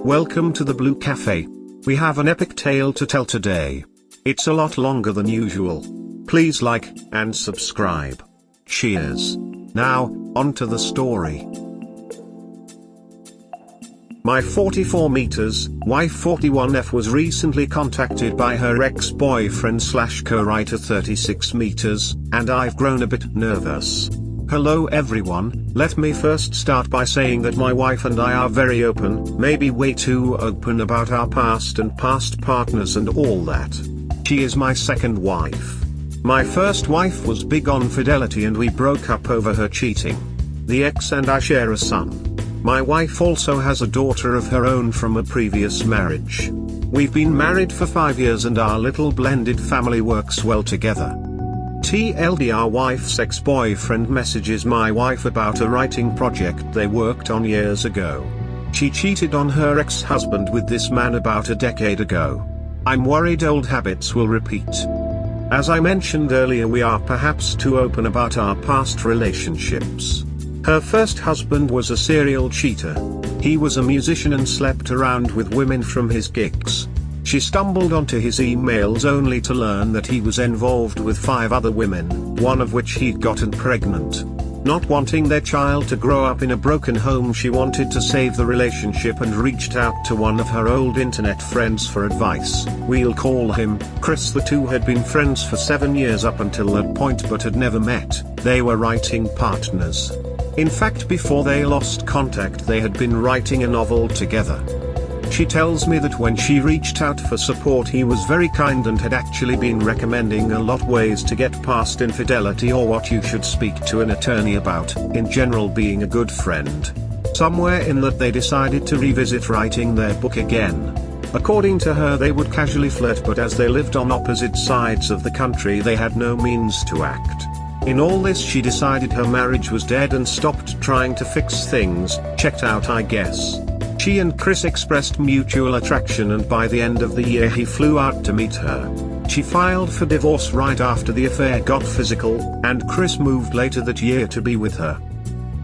Welcome to the Blue Cafe. We have an epic tale to tell today. It's a lot longer than usual. Please like and subscribe. Cheers. Now, on to the story. My 44 meters, wife 41F was recently contacted by her ex-boyfriend / co-writer 36 meters, and I've grown a bit nervous. Hello everyone, let me first start by saying that my wife and I are very open, maybe way too open about our past and past partners and all that. She is my second wife. My first wife was big on fidelity and we broke up over her cheating. The ex and I share a son. My wife also has a daughter of her own from a previous marriage. We've been married for 5 years and our little blended family works well together. TLDR Wife's ex-boyfriend messages my wife about a writing project they worked on years ago. She cheated on her ex-husband with this man about a decade ago. I'm worried old habits will repeat. As I mentioned earlier, we are perhaps too open about our past relationships. Her first husband was a serial cheater. He was a musician and slept around with women from his gigs. She stumbled onto his emails only to learn that he was involved with 5 other women, one of which he'd gotten pregnant. Not wanting their child to grow up in a broken home, she wanted to save the relationship and reached out to one of her old internet friends for advice. We'll call him Chris. The two had been friends for 7 years up until that point but had never met. They were writing partners. In fact, before they lost contact they had been writing a novel together. She tells me that when she reached out for support he was very kind and had actually been recommending a lot ways to get past infidelity or what you should speak to an attorney about, in general being a good friend. Somewhere in that they decided to revisit writing their book again. According to her they would casually flirt, but as they lived on opposite sides of the country they had no means to act. In all this she decided her marriage was dead and stopped trying to fix things. Checked out, I guess. She and Chris expressed mutual attraction and by the end of the year he flew out to meet her. She filed for divorce right after the affair got physical, and Chris moved later that year to be with her.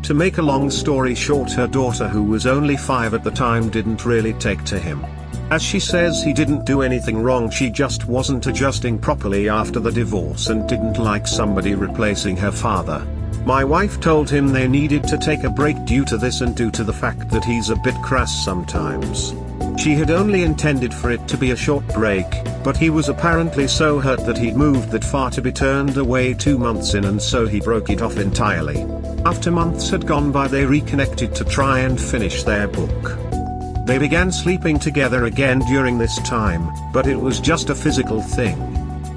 To make a long story short, her daughter, who was only 5 at the time, didn't really take to him. As she says, he didn't do anything wrong, she just wasn't adjusting properly after the divorce and didn't like somebody replacing her father. My wife told him they needed to take a break due to this and due to the fact that he's a bit crass sometimes. She had only intended for it to be a short break, but he was apparently so hurt that he'd moved that far to be turned away 2 months in, and so he broke it off entirely. After months had gone by they reconnected to try and finish their book. They began sleeping together again during this time, but it was just a physical thing.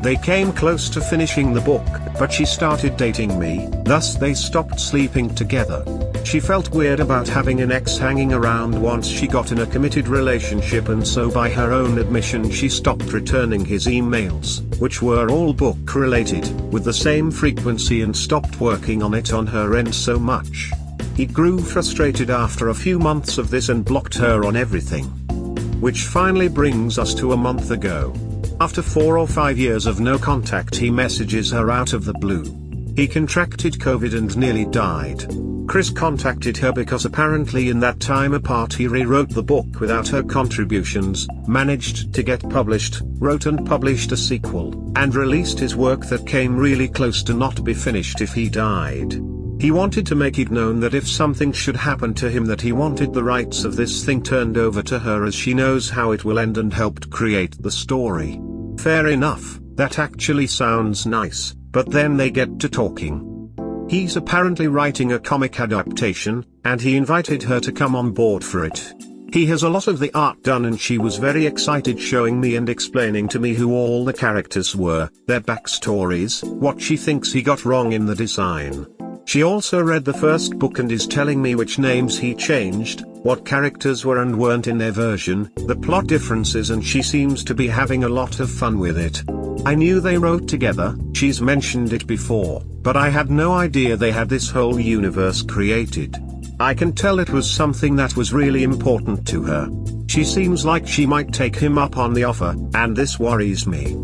They came close to finishing the book, but she started dating me, thus they stopped sleeping together. She felt weird about having an ex hanging around once she got in a committed relationship, and so by her own admission she stopped returning his emails, which were all book related, with the same frequency, and stopped working on it on her end so much. He grew frustrated after a few months of this and blocked her on everything. Which finally brings us to a month ago. After 4 or 5 years of no contact he messages her out of the blue. He contracted COVID and nearly died. Chris contacted her because apparently in that time apart he rewrote the book without her contributions, managed to get published, wrote and published a sequel, and released his work that came really close to not be finished if he died. He wanted to make it known that if something should happen to him that he wanted the rights of this thing turned over to her, as she knows how it will end, and helped create the story. Fair enough, that actually sounds nice, but then they get to talking. He's apparently writing a comic adaptation, and he invited her to come on board for it. He has a lot of the art done and she was very excited, showing me and explaining to me who all the characters were, their backstories, what she thinks he got wrong in the design. She also read the first book and is telling me which names he changed, what characters were and weren't in their version, the plot differences, and she seems to be having a lot of fun with it. I knew they wrote together, she's mentioned it before, but I had no idea they had this whole universe created. I can tell it was something that was really important to her. She seems like she might take him up on the offer, and this worries me.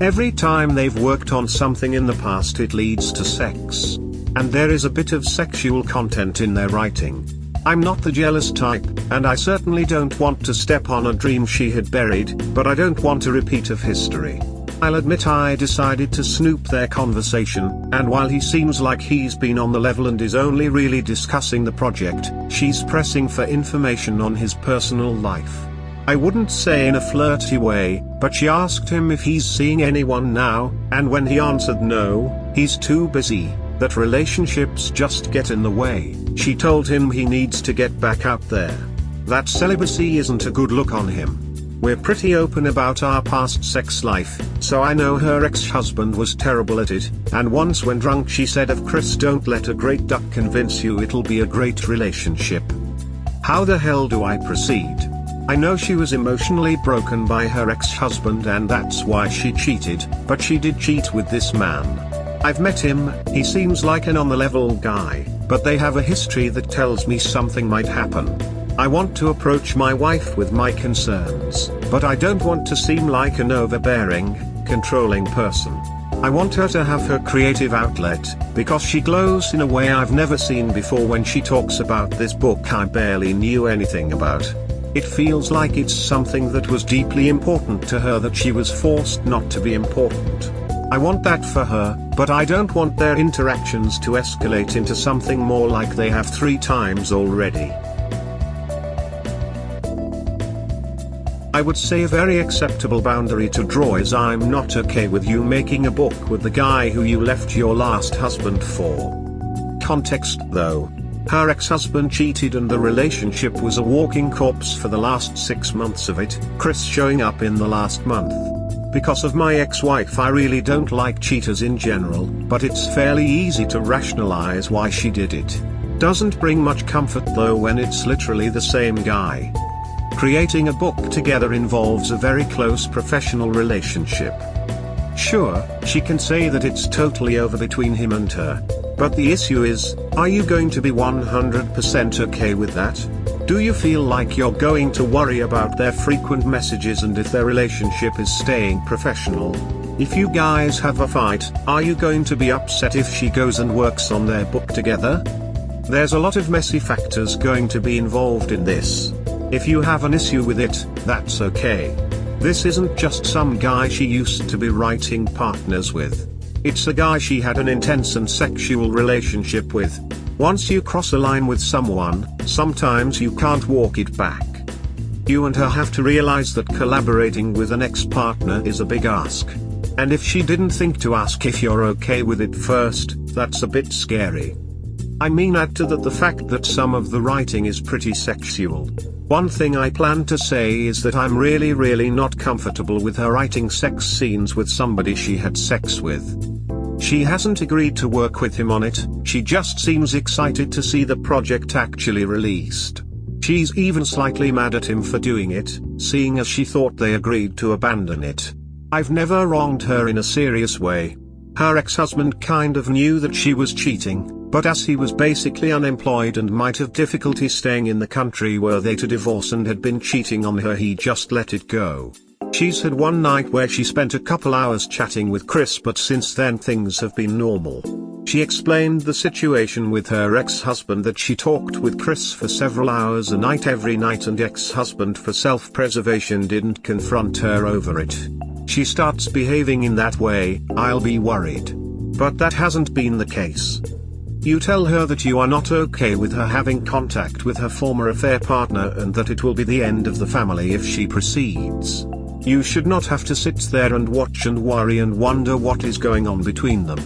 Every time they've worked on something in the past it leads to sex. And there is a bit of sexual content in their writing. I'm not the jealous type, and I certainly don't want to step on a dream she had buried, but I don't want a repeat of history. I'll admit I decided to snoop their conversation, and while he seems like he's been on the level and is only really discussing the project, she's pressing for information on his personal life. I wouldn't say in a flirty way, but she asked him if he's seeing anyone now, and when he answered no, he's too busy, that relationships just get in the way, she told him he needs to get back out there. That celibacy isn't a good look on him. We're pretty open about our past sex life, so I know her ex-husband was terrible at it, and once when drunk she said of Chris, don't let a great duck convince you it'll be a great relationship. How the hell do I proceed? I know she was emotionally broken by her ex-husband and that's why she cheated, but she did cheat with this man. I've met him, he seems like an on-the-level guy, but they have a history that tells me something might happen. I want to approach my wife with my concerns, but I don't want to seem like an overbearing, controlling person. I want her to have her creative outlet, because she glows in a way I've never seen before when she talks about this book I barely knew anything about. It feels like it's something that was deeply important to her that she was forced not to be important. I want that for her, but I don't want their interactions to escalate into something more like they have 3 times already. I would say a very acceptable boundary to draw is I'm not okay with you making a book with the guy who you left your last husband for. Context though. Her ex-husband cheated and the relationship was a walking corpse for the last 6 months of it, Chris showing up in the last month. Because of my ex-wife I really don't like cheaters in general, but it's fairly easy to rationalize why she did it. Doesn't bring much comfort though when it's literally the same guy. Creating a book together involves a very close professional relationship. Sure, she can say that it's totally over between him and her. But the issue is, are you going to be 100% okay with that? Do you feel like you're going to worry about their frequent messages and if their relationship is staying professional? If you guys have a fight, are you going to be upset if she goes and works on their book together? There's a lot of messy factors going to be involved in this. If you have an issue with it, that's okay. This isn't just some guy she used to be writing partners with. It's a guy she had an intense and sexual relationship with. Once you cross a line with someone, sometimes you can't walk it back. You and her have to realize that collaborating with an ex-partner is a big ask. And if she didn't think to ask if you're okay with it first, that's a bit scary. I mean, add to that the fact that some of the writing is pretty sexual. One thing I plan to say is that I'm really not comfortable with her writing sex scenes with somebody she had sex with. She hasn't agreed to work with him on it, she just seems excited to see the project actually released. She's even slightly mad at him for doing it, seeing as she thought they agreed to abandon it. I've never wronged her in a serious way. Her ex-husband kind of knew that she was cheating, but as he was basically unemployed and might have difficulty staying in the country were they to divorce and had been cheating on her, he just let it go. She's had one night where she spent a couple hours chatting with Chris, but since then things have been normal. She explained the situation with her ex-husband, that she talked with Chris for several hours a night every night and ex-husband for self-preservation didn't confront her over it. She starts behaving in that way, I'll be worried. But that hasn't been the case. You tell her that you are not okay with her having contact with her former affair partner and that it will be the end of the family if she proceeds. You should not have to sit there and watch and worry and wonder what is going on between them.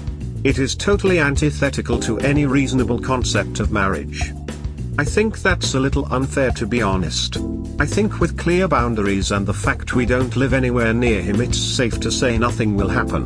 It is totally antithetical to any reasonable concept of marriage. I think that's a little unfair, to be honest. I think with clear boundaries and the fact we don't live anywhere near him, it's safe to say nothing will happen.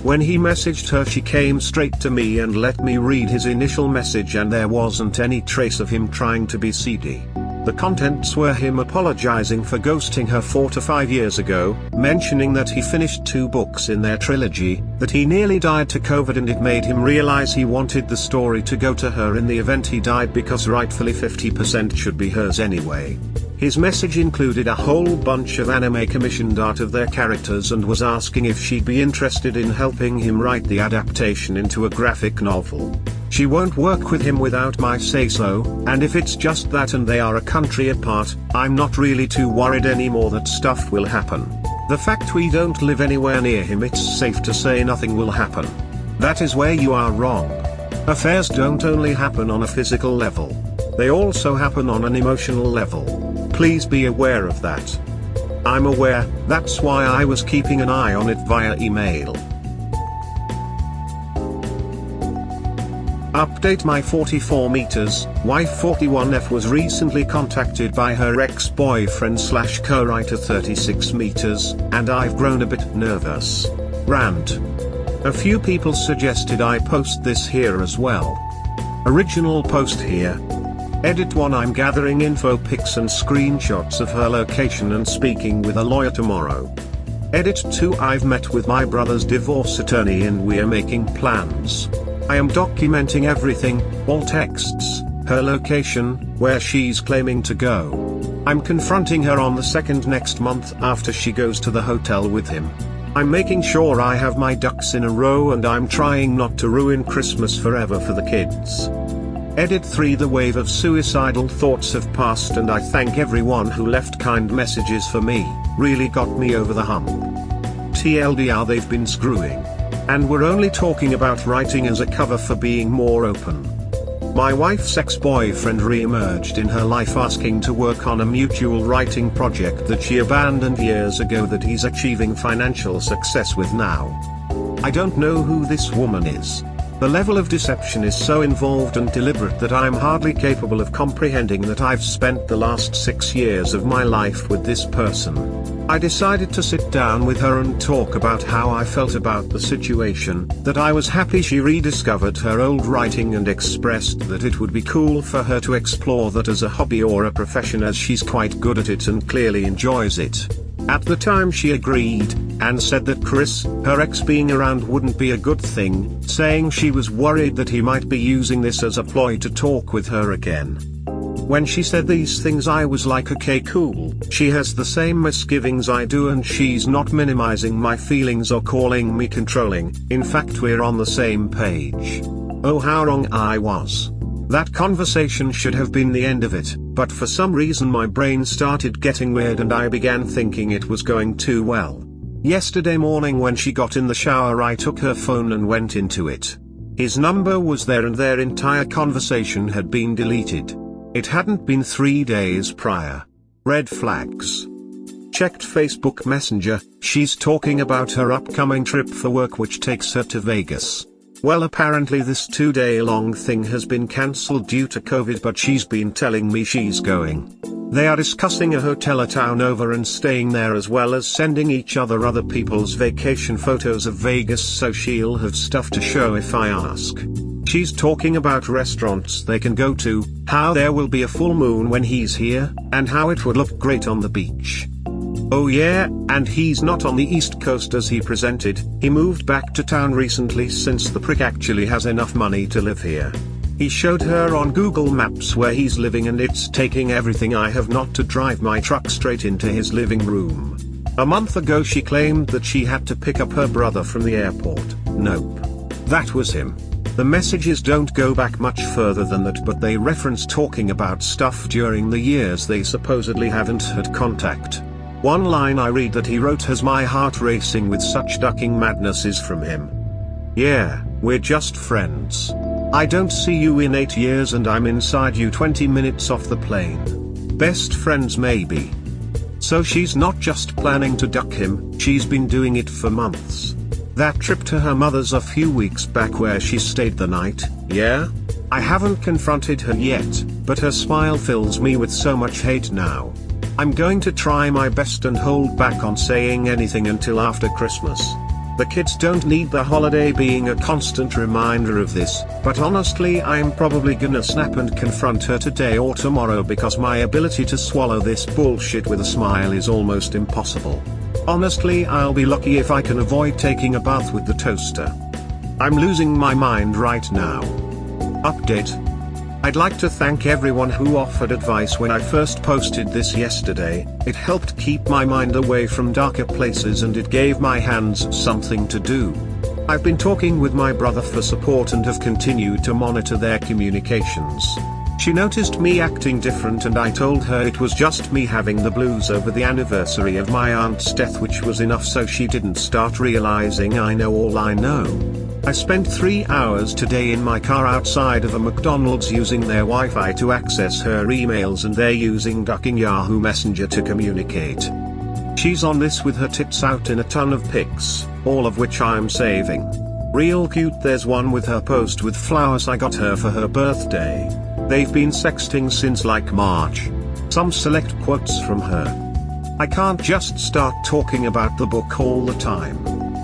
When he messaged her, she came straight to me and let me read his initial message, and there wasn't any trace of him trying to be seedy. The contents were him apologizing for ghosting her 4 to 5 years ago, mentioning that he finished 2 books in their trilogy, that he nearly died to COVID and it made him realize he wanted the story to go to her in the event he died because rightfully 50% should be hers anyway. His message included a whole bunch of anime commissioned art of their characters and was asking if she'd be interested in helping him write the adaptation into a graphic novel. She won't work with him without my say-so, and if it's just that and they are a country apart, I'm not really too worried anymore that stuff will happen. The fact we don't live anywhere near him, it's safe to say nothing will happen. That is where you are wrong. Affairs don't only happen on a physical level. They also happen on an emotional level. Please be aware of that. I'm aware, that's why I was keeping an eye on it via email. Update: my 44 meters, wife 41F was recently contacted by her ex-boyfriend / co-writer 36 meters, and I've grown a bit nervous. Rant. A few people suggested I post this here as well. Original post here. Edit 1: I'm gathering info, pics and screenshots of her location and speaking with a lawyer tomorrow. Edit 2: I've met with my brother's divorce attorney and we're making plans. I am documenting everything, all texts, her location, where she's claiming to go. I'm confronting her on the 2nd next month after she goes to the hotel with him. I'm making sure I have my ducks in a row and I'm trying not to ruin Christmas forever for the kids. Edit 3: the wave of suicidal thoughts have passed and I thank everyone who left kind messages for me, really got me over the hump. TLDR, they've been screwing. And we're only talking about writing as a cover for being more open. My wife's ex-boyfriend re-emerged in her life asking to work on a mutual writing project that she abandoned years ago that he's achieving financial success with now. I don't know who this woman is. The level of deception is so involved and deliberate that I'm hardly capable of comprehending that I've spent the last 6 years of my life with this person. I decided to sit down with her and talk about how I felt about the situation, that I was happy she rediscovered her old writing and expressed that it would be cool for her to explore that as a hobby or a profession as she's quite good at it and clearly enjoys it. At the time she agreed, and said that Chris, her ex, being around wouldn't be a good thing, saying she was worried that he might be using this as a ploy to talk with her again. When she said these things I was like, okay, cool, she has the same misgivings I do and she's not minimizing my feelings or calling me controlling, in fact we're on the same page. Oh, how wrong I was. That conversation should have been the end of it, but for some reason my brain started getting weird and I began thinking it was going too well. Yesterday morning when she got in the shower I took her phone and went into it. His number was there and their entire conversation had been deleted. It hadn't been 3 days prior. Red flags. Checked Facebook Messenger, she's talking about her upcoming trip for work which takes her to Vegas. Well, apparently this 2-day-long thing has been cancelled due to COVID, but she's been telling me she's going. They are discussing a hotel a town over and staying there, as well as sending each other people's vacation photos of Vegas so she'll have stuff to show if I ask. She's talking about restaurants they can go to, how there will be a full moon when he's here, and how it would look great on the beach. Oh yeah, and he's not on the East Coast as he presented, he moved back to town recently since the prick actually has enough money to live here. He showed her on Google Maps where he's living and it's taking everything I have not to drive my truck straight into his living room. A month ago she claimed that she had to pick up her brother from the airport. Nope. That was him. The messages don't go back much further than that, but they reference talking about stuff during the years they supposedly haven't had contact. One line I read that he wrote has my heart racing with such ducking madness is from him. Yeah, we're just friends. I don't see you in 8 years and I'm inside you 20 minutes off the plane. Best friends maybe. So she's not just planning to duck him, she's been doing it for months. That trip to her mother's a few weeks back where she stayed the night, yeah? I haven't confronted her yet, but her smile fills me with so much hate now. I'm going to try my best and hold back on saying anything until after Christmas. The kids don't need the holiday being a constant reminder of this, but honestly I'm probably gonna snap and confront her today or tomorrow because my ability to swallow this bullshit with a smile is almost impossible. Honestly, I'll be lucky if I can avoid taking a bath with the toaster. I'm losing my mind right now. Update. I'd like to thank everyone who offered advice when I first posted this yesterday. It helped keep my mind away from darker places and it gave my hands something to do. I've been talking with my brother for support and have continued to monitor their communications. She noticed me acting different and I told her it was just me having the blues over the anniversary of my aunt's death, which was enough so she didn't start realizing I know all I know. I spent 3 hours today in my car outside of a McDonald's using their Wi-Fi to access her emails and they're using ducking Yahoo Messenger to communicate. She's on this with her tits out in a ton of pics, all of which I'm saving. Real cute. There's one with her post with flowers I got her for her birthday. They've been sexting since like March. Some select quotes from her. I can't just start talking about the book all the time.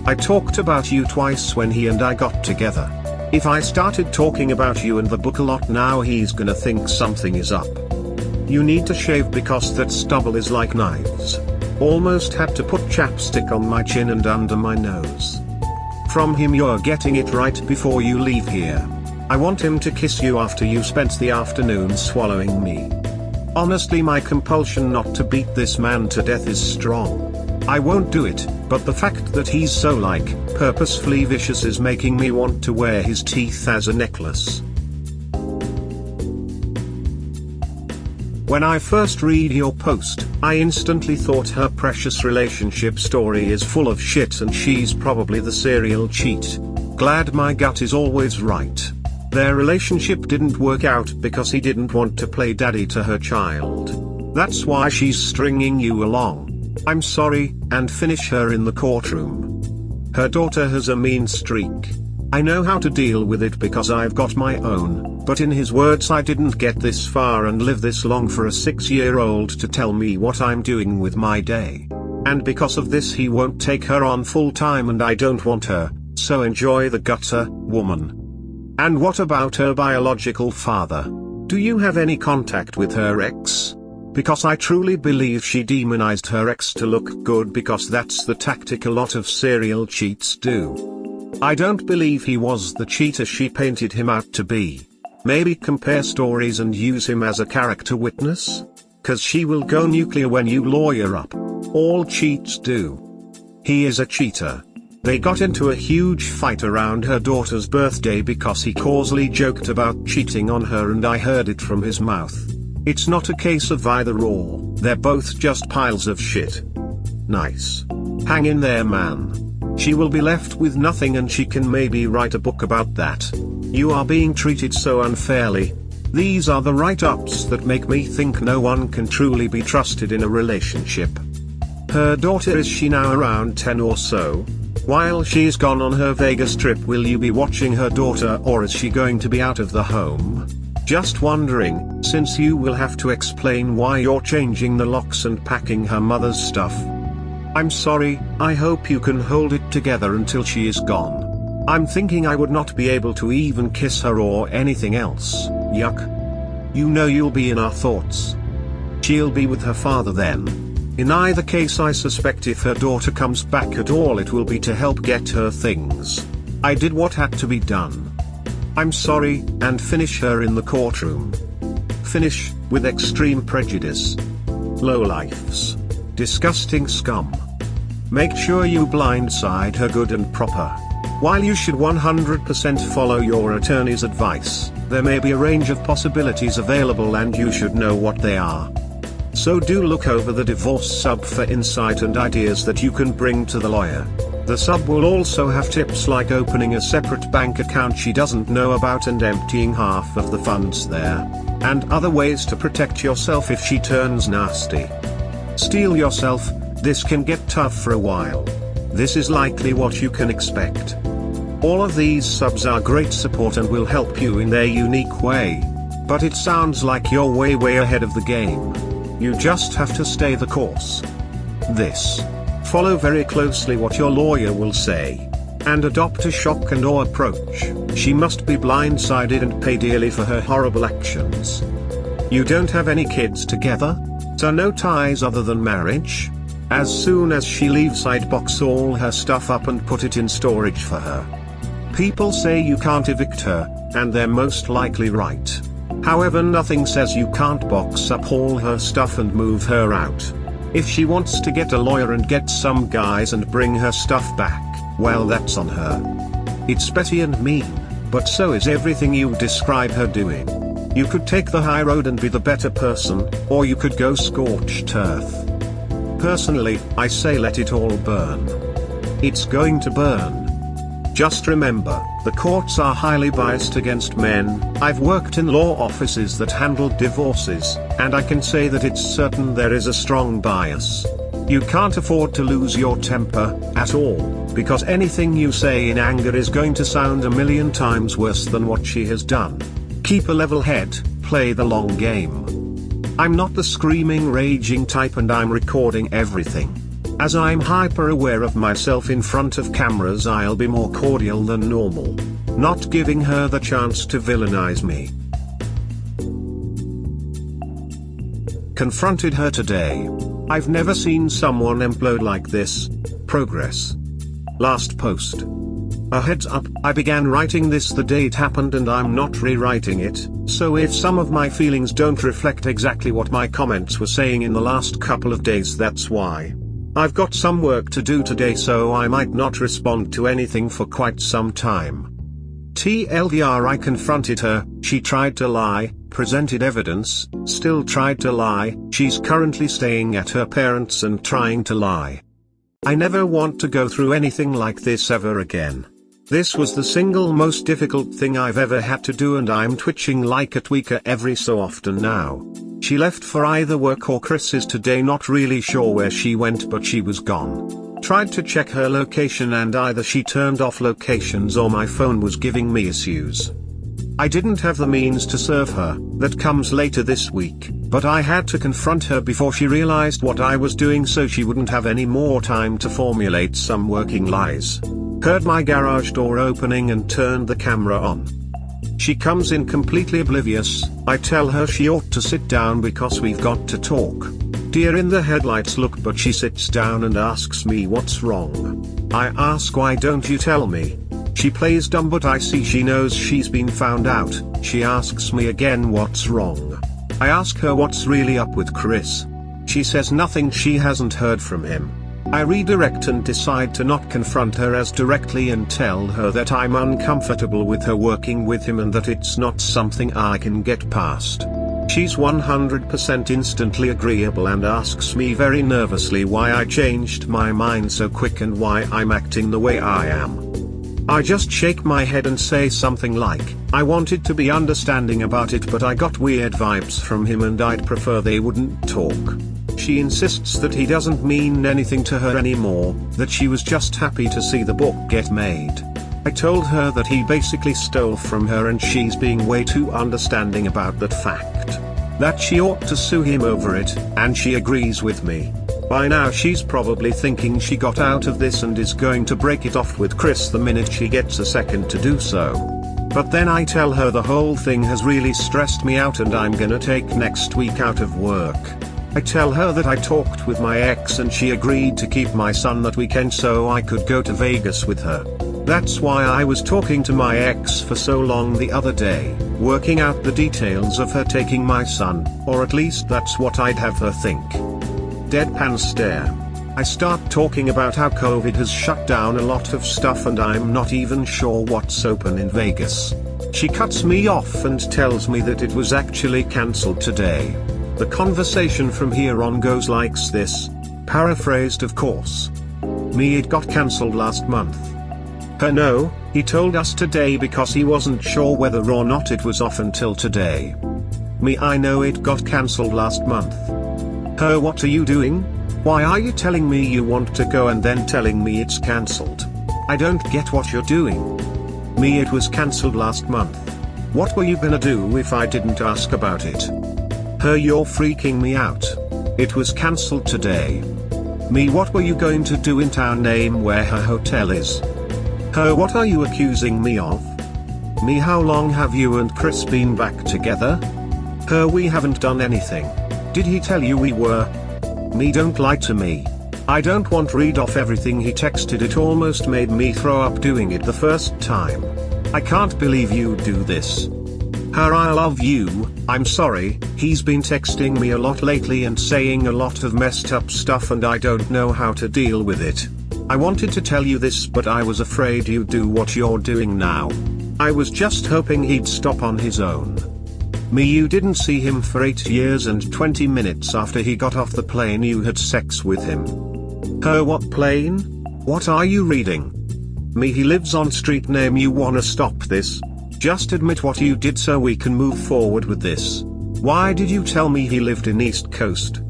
I talked about you twice when he and I got together. If I started talking about you and the book a lot now, he's gonna think something is up. You need to shave because that stubble is like knives. Almost had to put chapstick on my chin and under my nose. From him, you're getting it right before you leave here. I want him to kiss you after you spent the afternoon swallowing me. Honestly, my compulsion not to beat this man to death is strong. I won't do it, but the fact that he's so purposefully vicious is making me want to wear his teeth as a necklace. When I first read your post, I instantly thought her precious relationship story is full of shit and she's probably the serial cheat. Glad my gut is always right. Their relationship didn't work out because he didn't want to play daddy to her child. That's why she's stringing you along. I'm sorry, and finish her in the courtroom. Her daughter has a mean streak. I know how to deal with it because I've got my own, but in his words, I didn't get this far and live this long for a 6-year-old to tell me what I'm doing with my day. And because of this he won't take her on full time and I don't want her, so enjoy the gutter, woman. And what about her biological father? Do you have any contact with her ex? Because I truly believe she demonized her ex to look good because that's the tactic a lot of serial cheats do. I don't believe he was the cheater she painted him out to be. Maybe compare stories and use him as a character witness? 'Cause she will go nuclear when you lawyer up. All cheats do. He is a cheater. They got into a huge fight around her daughter's birthday because he causally joked about cheating on her and I heard it from his mouth. It's not a case of either or, they're both just piles of shit. Nice. Hang in there, man. She will be left with nothing and she can maybe write a book about that. You are being treated so unfairly. These are the write-ups that make me think no one can truly be trusted in a relationship. Her daughter, is she now around 10 or so? While she's gone on her Vegas trip, will you be watching her daughter or is she going to be out of the home? Just wondering, since you will have to explain why you're changing the locks and packing her mother's stuff. I'm sorry, I hope you can hold it together until she is gone. I'm thinking I would not be able to even kiss her or anything else. Yuck. You know you'll be in our thoughts. She'll be with her father then. In either case, I suspect if her daughter comes back at all, it will be to help get her things. I did what had to be done. I'm sorry, and finish her in the courtroom. Finish, with extreme prejudice. Lowlifes. Disgusting scum. Make sure you blindside her good and proper. While you should 100% follow your attorney's advice, there may be a range of possibilities available and you should know what they are. So do look over the divorce sub for insight and ideas that you can bring to the lawyer. The sub will also have tips like opening a separate bank account she doesn't know about and emptying half of the funds there, and other ways to protect yourself if she turns nasty. Steel yourself, this can get tough for a while. This is likely what you can expect. All of these subs are great support and will help you in their unique way. But it sounds like you're way ahead of the game. You just have to stay the course. Follow very closely what your lawyer will say. And adopt a shock and awe approach. She must be blindsided and pay dearly for her horrible actions. You don't have any kids together? So no ties other than marriage? As soon as she leaves, I'd box all her stuff up and put it in storage for her. People say you can't evict her, and they're most likely right. However, nothing says you can't box up all her stuff and move her out. If she wants to get a lawyer and get some guys and bring her stuff back, well, that's on her. It's petty and mean, but so is everything you describe her doing. You could take the high road and be the better person, or you could go scorched earth. Personally, I say let it all burn. It's going to burn. Just remember, the courts are highly biased against men. I've worked in law offices that handle divorces, and I can say that it's certain there is a strong bias. You can't afford to lose your temper, at all, because anything you say in anger is going to sound a million times worse than what she has done. Keep a level head, play the long game. I'm not the screaming, raging type, and I'm recording everything. As I'm hyper aware of myself in front of cameras, I'll be more cordial than normal. Not giving her the chance to villainize me. Confronted her today. I've never seen someone implode like this. Progress. Last post. A heads up, I began writing this the day it happened and I'm not rewriting it, so if some of my feelings don't reflect exactly what my comments were saying in the last couple of days, that's why. I've got some work to do today, so I might not respond to anything for quite some time. TLDR, I confronted her, she tried to lie, presented evidence, still tried to lie, she's currently staying at her parents' and trying to lie. I never want to go through anything like this ever again. This was the single most difficult thing I've ever had to do, and I'm twitching like a tweaker every so often now. She left for either work or Chris's today, not really sure where she went, but she was gone. Tried to check her location and either she turned off locations or my phone was giving me issues. I didn't have the means to serve her, that comes later this week, but I had to confront her before she realized what I was doing so she wouldn't have any more time to formulate some working lies. Heard my garage door opening and turned the camera on. She comes in completely oblivious. I tell her she ought to sit down because we've got to talk. Deer in the headlights look, but she sits down and asks me what's wrong. I ask, why don't you tell me? She plays dumb, but I see she knows she's been found out. She asks me again what's wrong. I ask her what's really up with Chris. She says nothing, she hasn't heard from him. I redirect and decide to not confront her as directly and tell her that I'm uncomfortable with her working with him and that it's not something I can get past. She's 100% instantly agreeable and asks me very nervously why I changed my mind so quick and why I'm acting the way I am. I just shake my head and say something like, I wanted to be understanding about it, but I got weird vibes from him and I'd prefer they wouldn't talk. She insists that he doesn't mean anything to her anymore, that she was just happy to see the book get made. I told her that he basically stole from her and she's being way too understanding about that fact. That she ought to sue him over it, and she agrees with me. By now she's probably thinking she got out of this and is going to break it off with Chris the minute she gets a second to do so. But then I tell her the whole thing has really stressed me out and I'm gonna take next week out of work. I tell her that I talked with my ex and she agreed to keep my son that weekend so I could go to Vegas with her. That's why I was talking to my ex for so long the other day, working out the details of her taking my son, or at least that's what I'd have her think. Deadpan stare. I start talking about how COVID has shut down a lot of stuff and I'm not even sure what's open in Vegas. She cuts me off and tells me that it was actually cancelled today. The conversation from here on goes like this, paraphrased of course. Me, it got cancelled last month. Her, no, he told us today because he wasn't sure whether or not it was off until today. Me, I know it got cancelled last month. Her, what are you doing? Why are you telling me you want to go and then telling me it's cancelled? I don't get what you're doing. Me, it was cancelled last month. What were you gonna do if I didn't ask about it? Her, you're freaking me out. It was cancelled today. Me, what were you going to do in town? Name where her hotel is. Her, what are you accusing me of? Me, how long have you and Chris been back together? Her, we haven't done anything. Did he tell you we were? Me, don't lie to me. I don't want read off everything he texted, it almost made me throw up doing it the first time. I can't believe you do this. Her I love you, I'm sorry, he's been texting me a lot lately and saying a lot of messed up stuff and I don't know how to deal with it. I wanted to tell you this but I was afraid you'd do what you're doing now. I was just hoping he'd stop on his own. Me, you didn't see him for 8 years and 20 minutes after he got off the plane you had sex with him. Her what plane? What are you reading? Me, he lives on street name. You wanna stop this? Just admit what you did so we can move forward with this. Why did you tell me he lived in East Coast?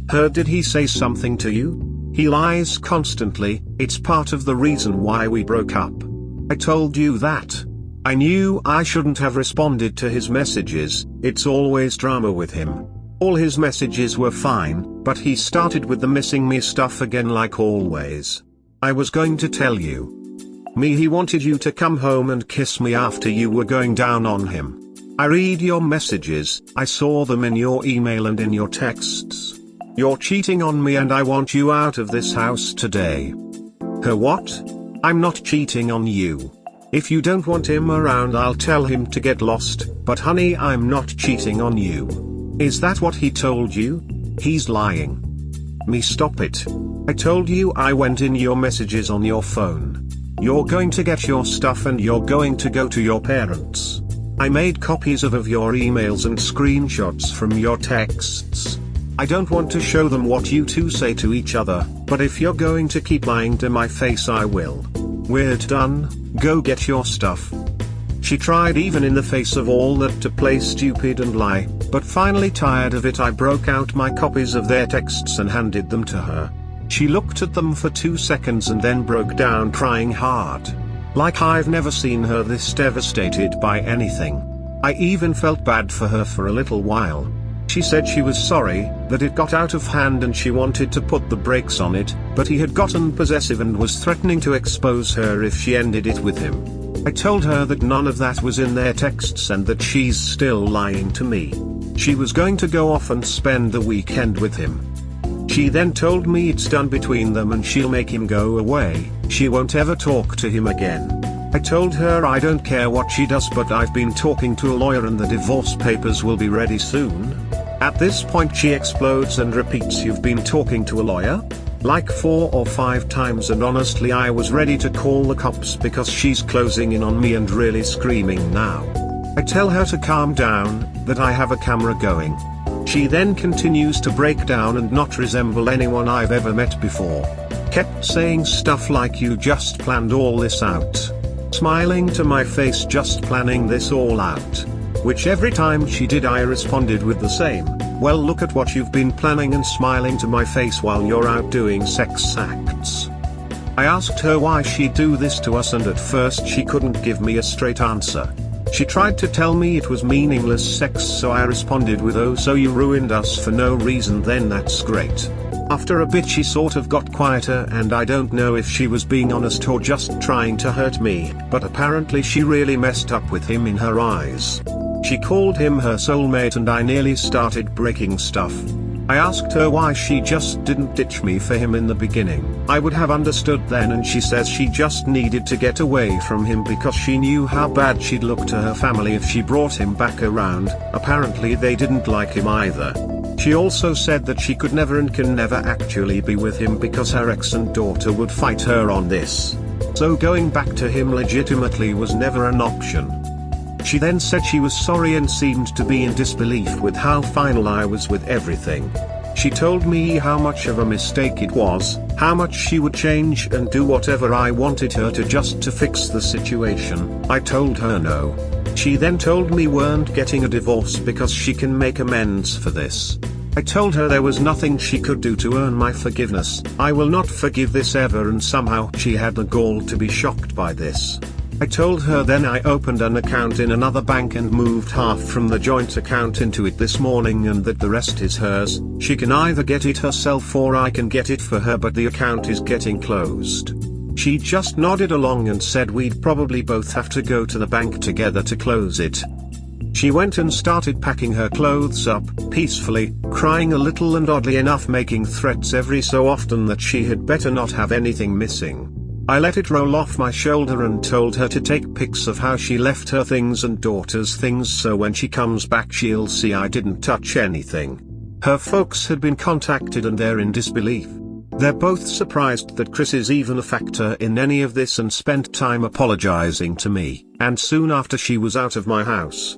Her, did he say something to you? He lies constantly, it's part of the reason why we broke up. I told you that. I knew I shouldn't have responded to his messages, it's always drama with him. All his messages were fine, but he started with the missing me stuff again like always. I was going to tell you. Me, he wanted you to come home and kiss me after you were going down on him. I read your messages, I saw them in your email and in your texts. You're cheating on me and I want you out of this house today. Her what? I'm not cheating on you. If you don't want him around I'll tell him to get lost, but honey I'm not cheating on you. Is that what he told you? He's lying. Me, stop it. I told you I went in your messages on your phone. You're going to get your stuff and you're going to go to your parents. I made copies of your emails and screenshots from your texts. I don't want to show them what you two say to each other, but if you're going to keep lying to my face I will. We're done, go get your stuff. She tried even in the face of all that to play stupid and lie, but finally tired of it I broke out my copies of their texts and handed them to her. She looked at them for 2 seconds and then broke down crying hard. Like I've never seen her this devastated by anything. I even felt bad for her for a little while. She said she was sorry, that it got out of hand and she wanted to put the brakes on it, but he had gotten possessive and was threatening to expose her if she ended it with him. I told her that none of that was in their texts and that she's still lying to me. She was going to go off and spend the weekend with him. She then told me it's done between them and she'll make him go away, she won't ever talk to him again. I told her I don't care what she does but I've been talking to a lawyer and the divorce papers will be ready soon. At this point she explodes and repeats, you've been talking to a lawyer? Like 4 or 5 times, and honestly I was ready to call the cops because she's closing in on me and really screaming now. I tell her to calm down, that I have a camera going. She then continues to break down and not resemble anyone I've ever met before. Kept saying stuff like you just planned all this out. Smiling to my face, just planning this all out. Which every time she did I responded with the same, well look at what you've been planning, and smiling to my face while you're out doing sex acts. I asked her why she'd do this to us and at first she couldn't give me a straight answer. She tried to tell me it was meaningless sex, so I responded with, oh so you ruined us for no reason, then that's great. After a bit she sort of got quieter and I don't know if she was being honest or just trying to hurt me, but apparently she really messed up with him in her eyes. She called him her soulmate and I nearly started breaking stuff. I asked her why she just didn't ditch me for him in the beginning. I would have understood then, and she says she just needed to get away from him because she knew how bad she'd look to her family if she brought him back around. Apparently they didn't like him either. She also said that she could never and can never actually be with him because her ex and daughter would fight her on this. So going back to him legitimately was never an option. She then said she was sorry and seemed to be in disbelief with how final I was with everything. She told me how much of a mistake it was, how much she would change and do whatever I wanted her to just to fix the situation. I told her no. She then told me weren't getting a divorce because she can make amends for this. I told her there was nothing she could do to earn my forgiveness. I will not forgive this ever, and somehow she had the gall to be shocked by this. I told her then I opened an account in another bank and moved half from the joint account into it this morning and that the rest is hers. She can either get it herself or I can get it for her, but the account is getting closed. She just nodded along and said we'd probably both have to go to the bank together to close it. She went and started packing her clothes up, peacefully, crying a little and oddly enough making threats every so often that she had better not have anything missing. I let it roll off my shoulder and told her to take pics of how she left her things and daughter's things so when she comes back she'll see I didn't touch anything. Her folks had been contacted and they're in disbelief. They're both surprised that Chris is even a factor in any of this and spent time apologizing to me, and soon after she was out of my house.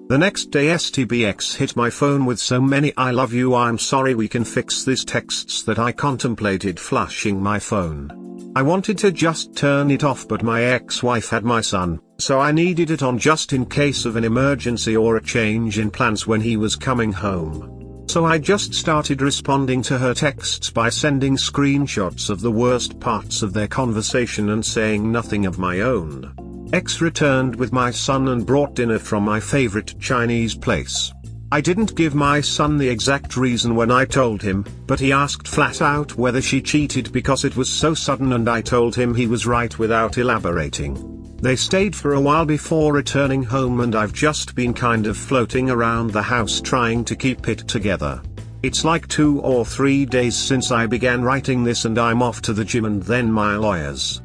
The next day STBX hit my phone with so many "I love you, I'm sorry, we can fix this" texts that I contemplated flushing my phone. I wanted to just turn it off but my ex-wife had my son, so I needed it on just in case of an emergency or a change in plans when he was coming home. So I just started responding to her texts by sending screenshots of the worst parts of their conversation and saying nothing of my own. Ex returned with my son and brought dinner from my favorite Chinese place. I didn't give my son the exact reason when I told him, but he asked flat out whether she cheated because it was so sudden and I told him he was right without elaborating. They stayed for a while before returning home and I've just been kind of floating around the house trying to keep it together. It's like 2 or 3 days since I began writing this and I'm off to the gym and then my lawyers.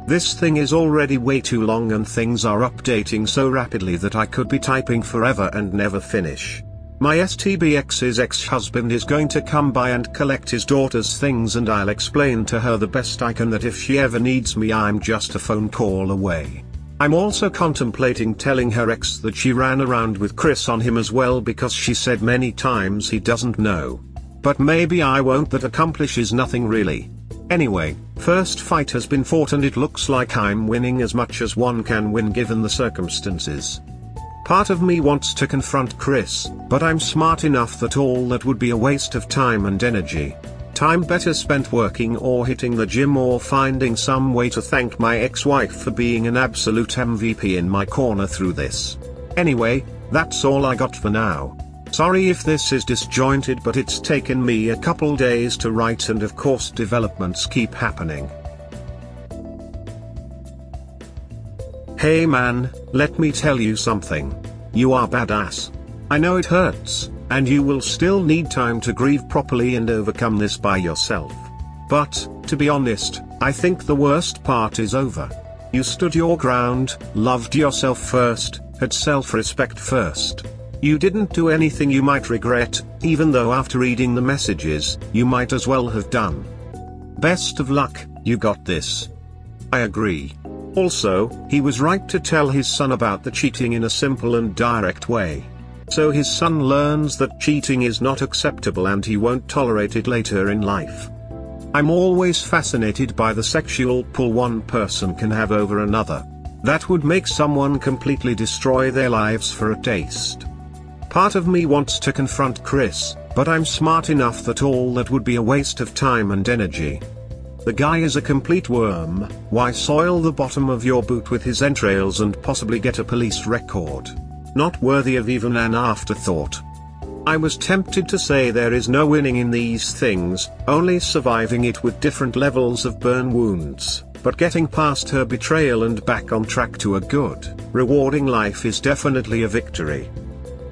This thing is already way too long and things are updating so rapidly that I could be typing forever and never finish. My STBX's ex-husband is going to come by and collect his daughter's things and I'll explain to her the best I can that if she ever needs me I'm just a phone call away. I'm also contemplating telling her ex that she ran around with Chris on him as well because she said many times he doesn't know. But maybe I won't, that accomplishes nothing really. Anyway, first fight has been fought and it looks like I'm winning as much as one can win given the circumstances. Part of me wants to confront Chris, but I'm smart enough that all that would be a waste of time and energy. Time better spent working or hitting the gym or finding some way to thank my ex-wife for being an absolute MVP in my corner through this. Anyway, that's all I got for now. Sorry if this is disjointed but it's taken me a couple days to write and of course developments keep happening. Hey man, let me tell you something. You are badass. I know it hurts, and you will still need time to grieve properly and overcome this by yourself. But, to be honest, I think the worst part is over. You stood your ground, loved yourself first, had self-respect first. You didn't do anything you might regret, even though after reading the messages, you might as well have done. Best of luck, you got this. I agree. Also, he was right to tell his son about the cheating in a simple and direct way. So his son learns that cheating is not acceptable and he won't tolerate it later in life. I'm always fascinated by the sexual pull one person can have over another. That would make someone completely destroy their lives for a taste. Part of me wants to confront Chris, but I'm smart enough that all that would be a waste of time and energy. The guy is a complete worm, why soil the bottom of your boot with his entrails and possibly get a police record? Not worthy of even an afterthought. I was tempted to say there is no winning in these things, only surviving it with different levels of burn wounds, but getting past her betrayal and back on track to a good, rewarding life is definitely a victory.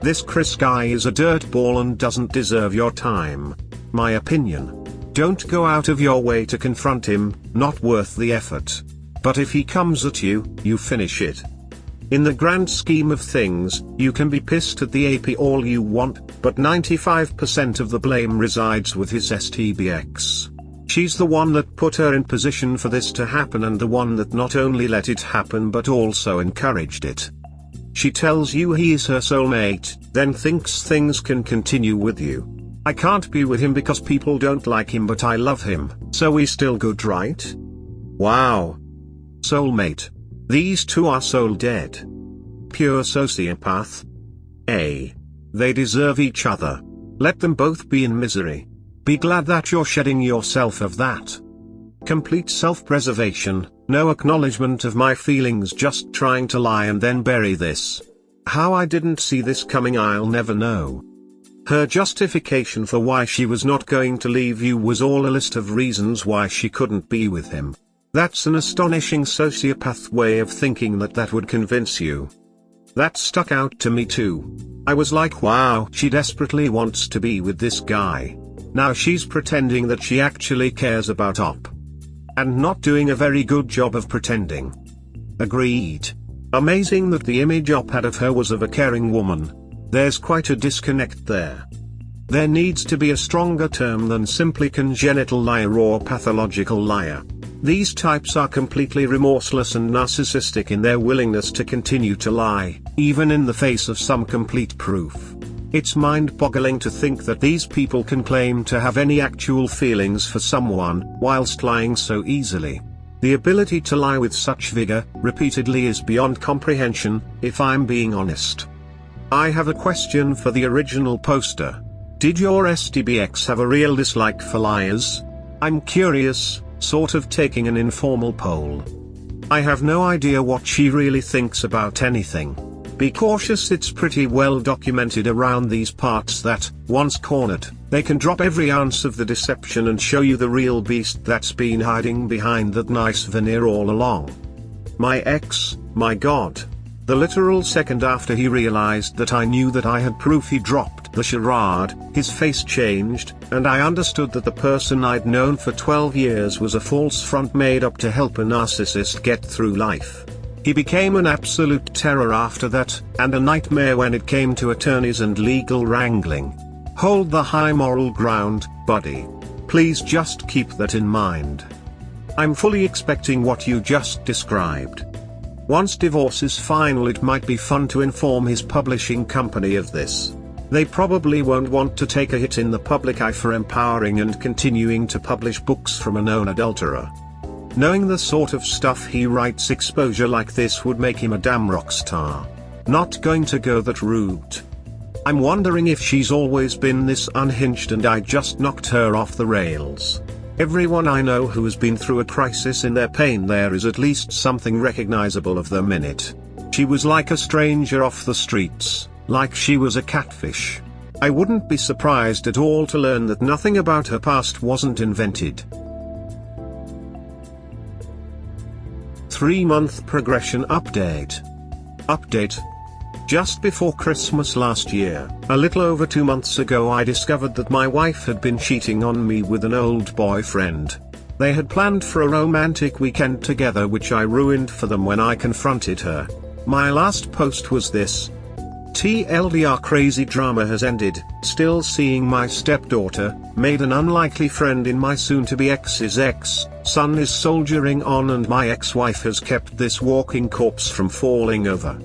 This Chris guy is a dirtball and doesn't deserve your time. My opinion. Don't go out of your way to confront him, not worth the effort. But if he comes at you, you finish it. In the grand scheme of things, you can be pissed at the AP all you want, but 95% of the blame resides with his STBX. She's the one that put her in position for this to happen and the one that not only let it happen but also encouraged it. She tells you he's her soulmate, then thinks things can continue with you. I can't be with him because people don't like him but I love him, so we still good, right? Wow. Soulmate. These two are soul dead. Pure sociopath. They deserve each other. Let them both be in misery. Be glad that you're shedding yourself of that. Complete self-preservation, no acknowledgement of my feelings, just trying to lie and then bury this. How I didn't see this coming I'll never know. Her justification for why she was not going to leave you was all a list of reasons why she couldn't be with him. That's an astonishing sociopath way of thinking that would convince you. That stuck out to me too. I was like, wow, she desperately wants to be with this guy. Now she's pretending that she actually cares about Op. and not doing a very good job of pretending. Agreed. Amazing that the image Op had of her was of a caring woman. There's quite a disconnect there. There needs to be a stronger term than simply congenital liar or pathological liar. These types are completely remorseless and narcissistic in their willingness to continue to lie, even in the face of some complete proof. It's mind-boggling to think that these people can claim to have any actual feelings for someone, whilst lying so easily. The ability to lie with such vigor, repeatedly, is beyond comprehension, if I'm being honest. I have a question for the original poster. Did your STBX have a real dislike for liars? I'm curious, sort of taking an informal poll. I have no idea what she really thinks about anything. Be cautious, it's pretty well documented around these parts that, once cornered, they can drop every ounce of the deception and show you the real beast that's been hiding behind that nice veneer all along. My ex, my God. The literal second after he realized that I knew that I had proof, he dropped the charade, his face changed, and I understood that the person I'd known for 12 years was a false front made up to help a narcissist get through life. He became an absolute terror after that, and a nightmare when it came to attorneys and legal wrangling. Hold the high moral ground, buddy. Please just keep that in mind. I'm fully expecting what you just described. Once divorce is final, it might be fun to inform his publishing company of this. They probably won't want to take a hit in the public eye for empowering and continuing to publish books from a known adulterer. Knowing the sort of stuff he writes, exposure like this would make him a damn rock star. Not going to go that route. I'm wondering if she's always been this unhinged and I just knocked her off the rails. Everyone I know who has been through a crisis in their pain, there is at least something recognizable of them in it. She was like a stranger off the streets, like she was a catfish. I wouldn't be surprised at all to learn that nothing about her past wasn't invented. 3-month progression update. Just before Christmas last year, a little over 2 months ago, I discovered that my wife had been cheating on me with an old boyfriend. They had planned for a romantic weekend together, which I ruined for them when I confronted her. My last post was this: TLDR crazy drama has ended, still seeing my stepdaughter, made an unlikely friend in my soon-to-be ex's ex, son is soldiering on, and my ex-wife has kept this walking corpse from falling over.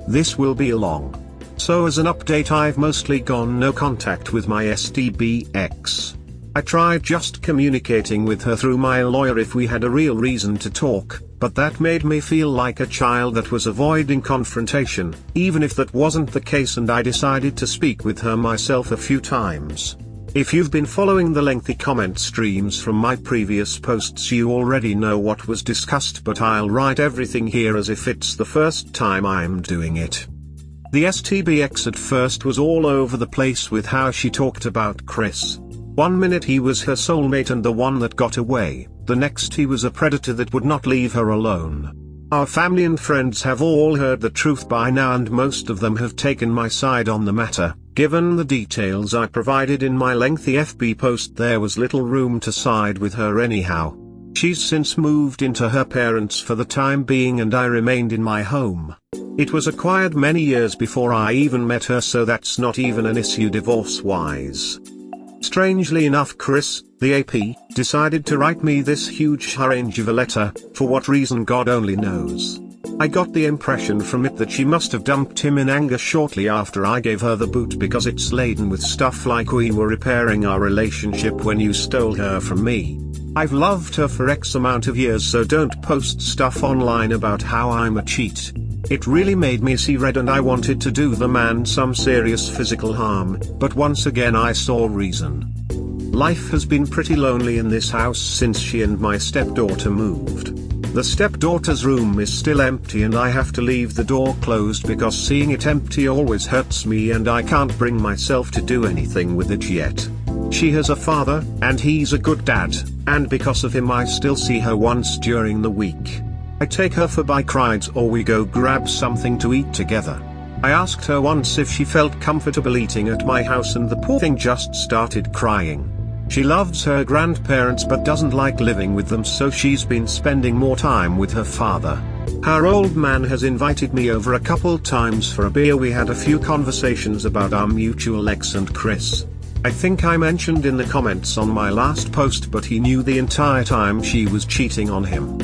This will be long. So as an update, I've mostly gone no contact with my STBX. I tried just communicating with her through my lawyer if we had a real reason to talk, but that made me feel like a child that was avoiding confrontation, even if that wasn't the case, and I decided to speak with her myself a few times. If you've been following the lengthy comment streams from my previous posts, you already know what was discussed, but I'll write everything here as if it's the first time I'm doing it. The STBX at first was all over the place with how she talked about Chris. One minute he was her soulmate and the one that got away, the next he was a predator that would not leave her alone. Our family and friends have all heard the truth by now, and most of them have taken my side on the matter. Given the details I provided in my lengthy FB post, there was little room to side with her anyhow. She's since moved into her parents' for the time being, and I remained in my home. It was acquired many years before I even met her, so that's not even an issue divorce-wise. Strangely enough, Chris, the AP, decided to write me this huge harangue of a letter, for what reason God only knows. I got the impression from it that she must have dumped him in anger shortly after I gave her the boot, because it's laden with stuff like we were repairing our relationship when you stole her from me. I've loved her for X amount of years, so don't post stuff online about how I'm a cheat. It really made me see red, and I wanted to do the man some serious physical harm, but once again I saw reason. Life has been pretty lonely in this house since she and my stepdaughter moved. The stepdaughter's room is still empty, and I have to leave the door closed because seeing it empty always hurts me, and I can't bring myself to do anything with it yet. She has a father, and he's a good dad, and because of him I still see her once during the week. I take her for bike rides or we go grab something to eat together. I asked her once if she felt comfortable eating at my house, and the poor thing just started crying. She loves her grandparents but doesn't like living with them, so she's been spending more time with her father. Her old man has invited me over a couple times for a beer. We had a few conversations about our mutual ex and Chris. I think I mentioned in the comments on my last post, but he knew the entire time she was cheating on him.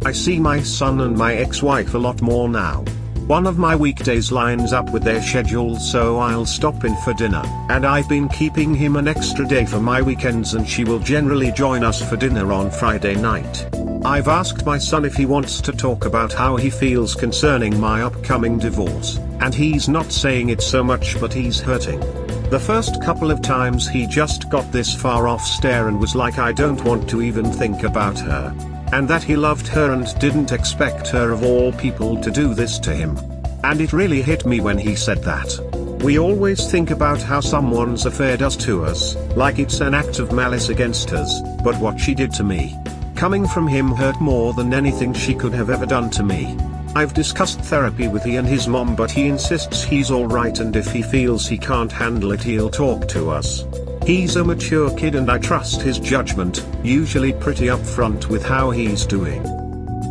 I see my son and my ex-wife a lot more now. One of my weekdays lines up with their schedule, so I'll stop in for dinner, and I've been keeping him an extra day for my weekends, and she will generally join us for dinner on Friday night. I've asked my son if he wants to talk about how he feels concerning my upcoming divorce, and he's not saying it so much, but he's hurting. The first couple of times he just got this far off stare and was like, I don't want to even think about her. And that he loved her and didn't expect her of all people to do this to him. And it really hit me when he said that. We always think about how someone's affair does to us, like it's an act of malice against us, but what she did to me, coming from him, hurt more than anything she could have ever done to me. I've discussed therapy with he and his mom, but he insists he's alright, and if he feels he can't handle it, he'll talk to us. He's a mature kid and I trust his judgment, usually pretty upfront with how he's doing.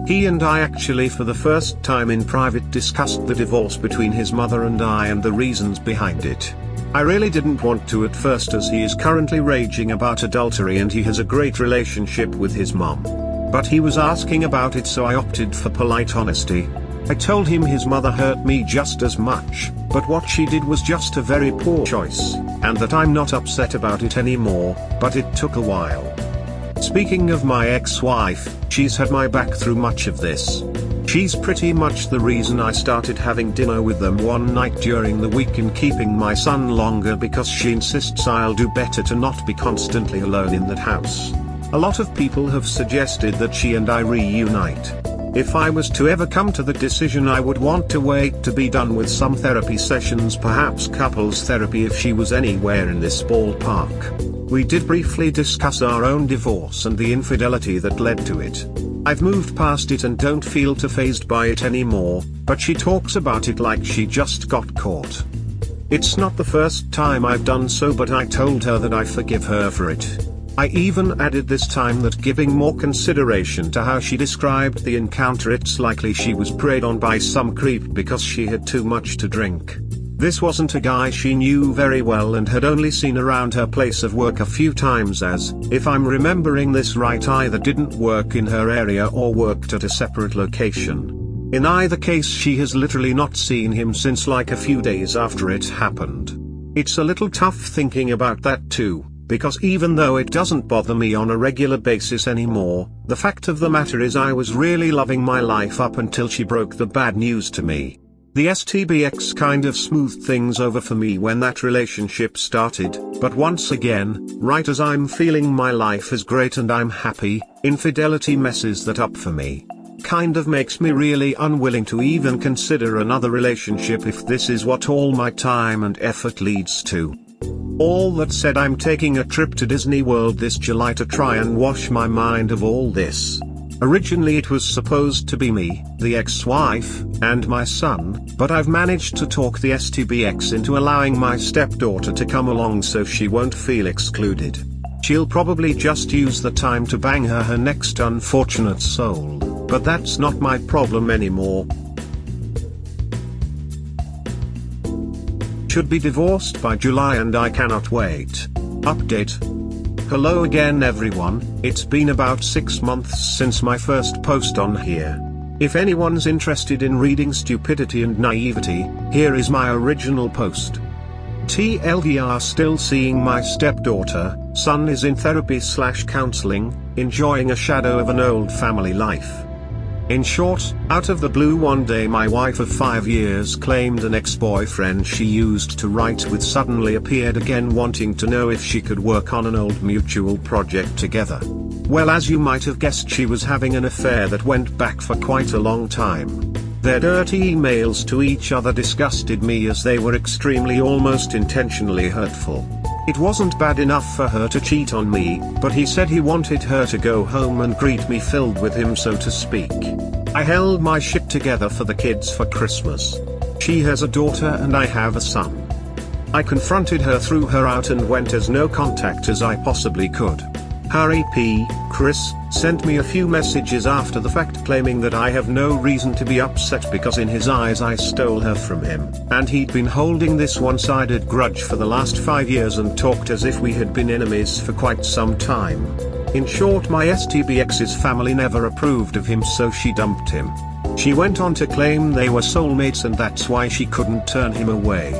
He and I actually for the first time in private discussed the divorce between his mother and I and the reasons behind it. I really didn't want to at first, as he is currently raging about adultery and he has a great relationship with his mom. But he was asking about it, so I opted for polite honesty. I told him his mother hurt me just as much, but what she did was just a very poor choice, and that I'm not upset about it anymore, but it took a while. Speaking of my ex-wife, she's had my back through much of this. She's pretty much the reason I started having dinner with them one night during the week and keeping my son longer, because she insists I'll do better to not be constantly alone in that house. A lot of people have suggested that she and I reunite. If I was to ever come to the decision, I would want to wait to be done with some therapy sessions, perhaps couples therapy if she was anywhere in this ballpark. We did briefly discuss our own divorce and the infidelity that led to it. I've moved past it and don't feel too fazed by it anymore, but she talks about it like she just got caught. It's not the first time I've done so, but I told her that I forgive her for it. I even added this time that, giving more consideration to how she described the encounter, it's likely she was preyed on by some creep because she had too much to drink. This wasn't a guy she knew very well and had only seen around her place of work a few times, as, if I'm remembering this right, either didn't work in her area or worked at a separate location. In either case, she has literally not seen him since like a few days after it happened. It's a little tough thinking about that too, because even though it doesn't bother me on a regular basis anymore, the fact of the matter is I was really loving my life up until she broke the bad news to me. The STBX kind of smoothed things over for me when that relationship started, but once again, right as I'm feeling my life is great and I'm happy, infidelity messes that up for me. Kind of makes me really unwilling to even consider another relationship if this is what all my time and effort leads to. All that said, I'm taking a trip to Disney World this July to try and wash my mind of all this. Originally it was supposed to be me, the ex-wife, and my son, but I've managed to talk the STBX into allowing my stepdaughter to come along so she won't feel excluded. She'll probably just use the time to bang her next unfortunate soul, but that's not my problem anymore. Should be divorced by July and I cannot wait. Update. Hello again everyone, it's been about 6 months since my first post on here. If anyone's interested in reading stupidity and naivety, here is my original post. TLDR still seeing my stepdaughter, son is in therapy/counseling, enjoying a shadow of an old family life. In short, out of the blue one day my wife of 5 years claimed an ex-boyfriend she used to write with suddenly appeared again wanting to know if she could work on an old mutual project together. Well, as you might have guessed, she was having an affair that went back for quite a long time. Their dirty emails to each other disgusted me as they were extremely, almost intentionally hurtful. It wasn't bad enough for her to cheat on me, but he said he wanted her to go home and greet me filled with him, so to speak. I held my shit together for the kids for Christmas. She has a daughter and I have a son. I confronted her, threw her out and went as no contact as I possibly could. Harry P. Chris sent me a few messages after the fact claiming that I have no reason to be upset because in his eyes I stole her from him, and he'd been holding this one-sided grudge for the last 5 years and talked as if we had been enemies for quite some time. In short, my STBX's family never approved of him, so she dumped him. She went on to claim they were soulmates and that's why she couldn't turn him away.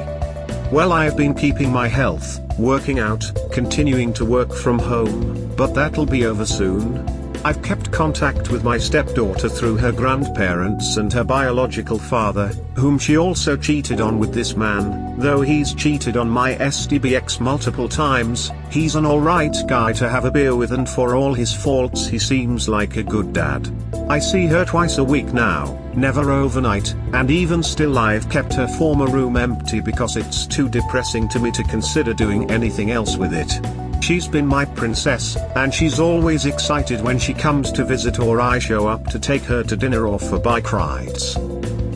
Well, I've been keeping my health, working out, continuing to work from home, but that'll be over soon. I've kept contact with my stepdaughter through her grandparents and her biological father, whom she also cheated on with this man. Though he's cheated on my STBX multiple times, he's an alright guy to have a beer with, and for all his faults he seems like a good dad. I see her twice a week now, never overnight, and even still I've kept her former room empty because it's too depressing to me to consider doing anything else with it. She's been my princess, and she's always excited when she comes to visit or I show up to take her to dinner or for bike rides.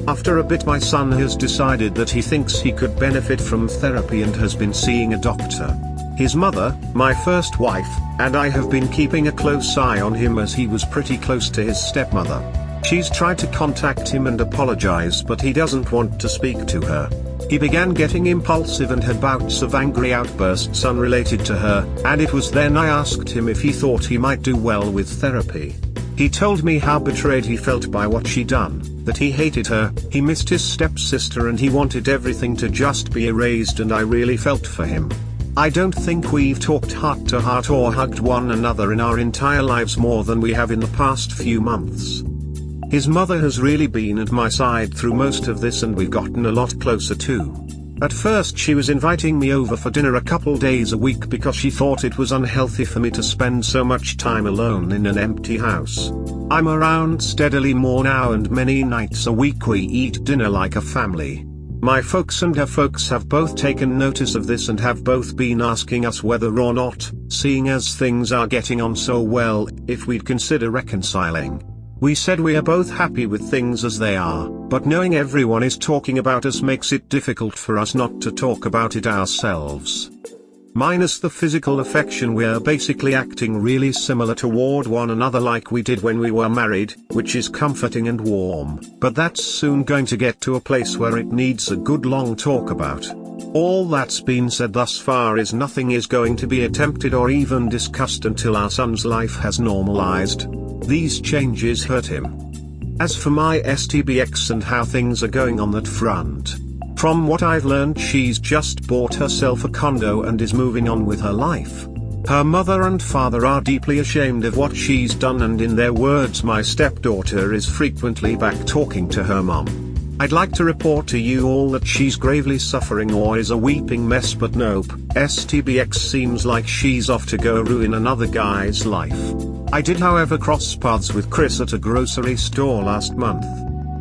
After a bit, my son has decided that he thinks he could benefit from therapy and has been seeing a doctor. His mother, my first wife, and I have been keeping a close eye on him as he was pretty close to his stepmother. She's tried to contact him and apologize, but he doesn't want to speak to her. He began getting impulsive and had bouts of angry outbursts unrelated to her, and it was then I asked him if he thought he might do well with therapy. He told me how betrayed he felt by what she'd done, that he hated her, he missed his stepsister, and he wanted everything to just be erased, and I really felt for him. I don't think we've talked heart to heart or hugged one another in our entire lives more than we have in the past few months. His mother has really been at my side through most of this, and we've gotten a lot closer too. At first she was inviting me over for dinner a couple days a week because she thought it was unhealthy for me to spend so much time alone in an empty house. I'm around steadily more now, and many nights a week we eat dinner like a family. My folks and her folks have both taken notice of this and have both been asking us whether or not, seeing as things are getting on so well, if we'd consider reconciling. We said we are both happy with things as they are, but knowing everyone is talking about us makes it difficult for us not to talk about it ourselves. Minus the physical affection, we're basically acting really similar toward one another like we did when we were married, which is comforting and warm, but that's soon going to get to a place where it needs a good long talk about. All that's been said thus far is nothing is going to be attempted or even discussed until our son's life has normalized. These changes hurt him. As for my STBX and how things are going on that front, from what I've learned, she's just bought herself a condo and is moving on with her life. Her mother and father are deeply ashamed of what she's done, and in their words, my stepdaughter is frequently back talking to her mom. I'd like to report to you all that she's gravely suffering or is a weeping mess, but nope, STBX seems like she's off to go ruin another guy's life. I did however cross paths with Chris at a grocery store last month.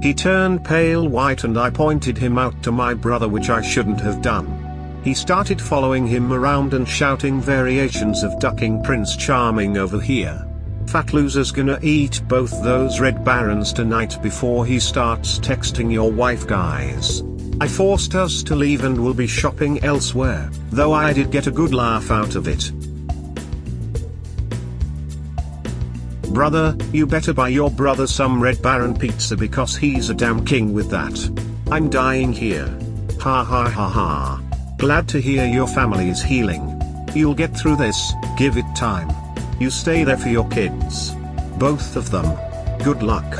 He turned pale white and I pointed him out to my brother, which I shouldn't have done. He started following him around and shouting variations of ducking Prince Charming over here. Fat loser's gonna eat both those Red Barons tonight before he starts texting your wife, guys. I forced us to leave and will be shopping elsewhere, though I did get a good laugh out of it. Brother, you better buy your brother some Red Baron pizza because he's a damn king with that. I'm dying here. Ha ha ha ha. Glad to hear your family is healing. You'll get through this, give it time. You stay there for your kids. Both of them. Good luck.